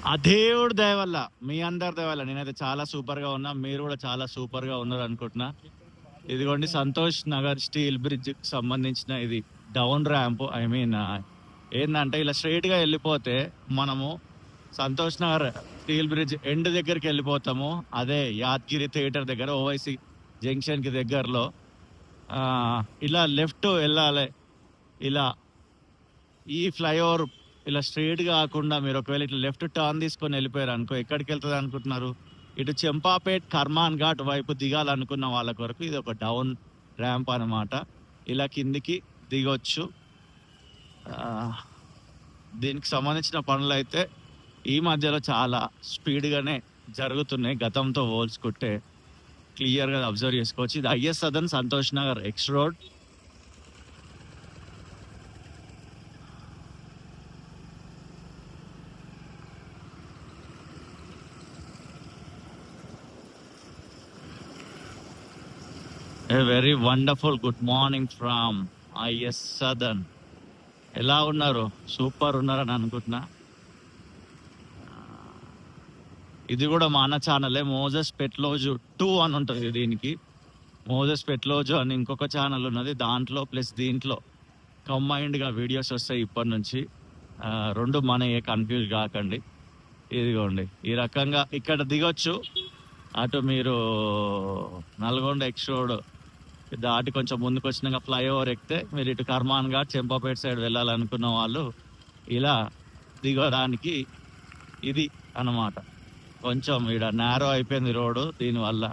ఆ దేవుడి దయ వల్ల, మీ అందరి దయ వల్ల నేనైతే చాలా సూపర్గా ఉన్నా, మీరు కూడా చాలా సూపర్గా ఉన్నారు అనుకుంటున్నా. ఇదిగోండి సంతోష్ నగర్ స్టీల్ బ్రిడ్జ్కి సంబంధించిన ఇది డౌన్ ర్యాంప్. ఐ మీన్ ఏంటంటే ఇలా స్ట్రైట్గా వెళ్ళిపోతే మనము Santosh Nagar steel bridge end దగ్గరికి వెళ్ళిపోతాము. అదే యాదగిరి థియేటర్ దగ్గర ఓవైసీ జంక్షన్కి దగ్గరలో ఇలా లెఫ్ట్ వెళ్ళాలి. ఇలా ఈ ఫ్లైఓవర్ ఇలా స్ట్రైట్ కాకుండా మీరు ఒకవేళ ఇట్లా లెఫ్ట్ టర్న్ తీసుకొని వెళ్ళిపోయారు అనుకో, ఎక్కడికి వెళ్తుంది అనుకుంటున్నారు? ఇటు చెంపాపేట్ కర్మాన్ ఘాట్ వైపు దిగాలనుకున్న వాళ్ళ కొరకు ఇది ఒక డౌన్ ర్యాంప్ అనమాట. ఇలా కిందికి దిగొచ్చు. దీనికి సంబంధించిన పనులు అయితే ఈ మధ్యలో చాలా స్పీడ్గానే జరుగుతున్నాయి. గతంతో పోల్చుకుంటే క్లియర్గా అబ్జర్వ్ చేసుకోవచ్చు. ఇది is Sadan Santosh Nagar X road. A very wonderful good morning from is Sadan. ఎలా ఉన్నారు? సూపర్ ఉన్నారని అనుకుంటున్నా. ఇది కూడా మా అన్న ఛానలే, మోజెస్ పెట్లోజు 2 అని ఉంటుంది. దీనికి మోజెస్ పెట్లోజు అని ఇంకొక ఛానల్ ఉన్నది. దాంట్లో ప్లస్ దీంట్లో కంబైన్డ్గా వీడియోస్ వస్తాయి ఇప్పటి నుంచి. రెండు మనయే, కన్ఫ్యూజ్ కాకండి. ఇదిగోండి ఈ రకంగా ఇక్కడ దిగొచ్చు. అటు మీరు నల్గొండ ఎక్స్ రోడ్ దాటి కొంచెం ముందుకు వచ్చినాక ఫ్లైఓవర్ ఎక్కితే మీరు ఇటు కర్మాన్ ఘాట్ చెంపాపేట సైడ్ వెళ్ళాలనుకున్న వాళ్ళు ఇలా దిగడానికి ఇది అన్నమాట. కొంచెం ఇక్కడ నేరో అయిపోయింది రోడ్డు దీనివల్ల.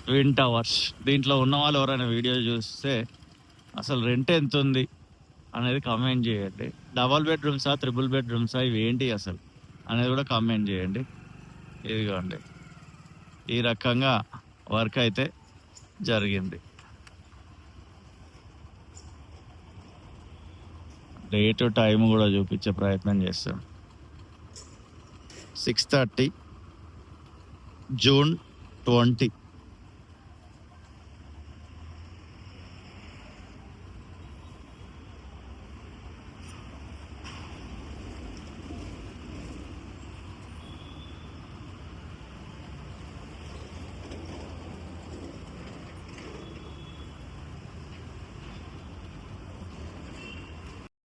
ట్విన్ టవర్స్ దీంట్లో ఉన్న వాళ్ళు ఎవరైనా వీడియో చూస్తే అసలు రెంట్ ఎంత ఉంది అనేది కామెంట్ చేయండి. డబల్ బెడ్రూమ్సా, ట్రిపుల్ బెడ్రూమ్సా, ఇవి ఏంటి అసలు అనేది కూడా కామెంట్ చేయండి. ఇదిగోండి ఈ రకంగా వర్క్ అయితే జరిగింది. డేట్ టైం కూడా చూపించే ప్రయత్నం చేస్తాం. 6:30 జూన్ 20.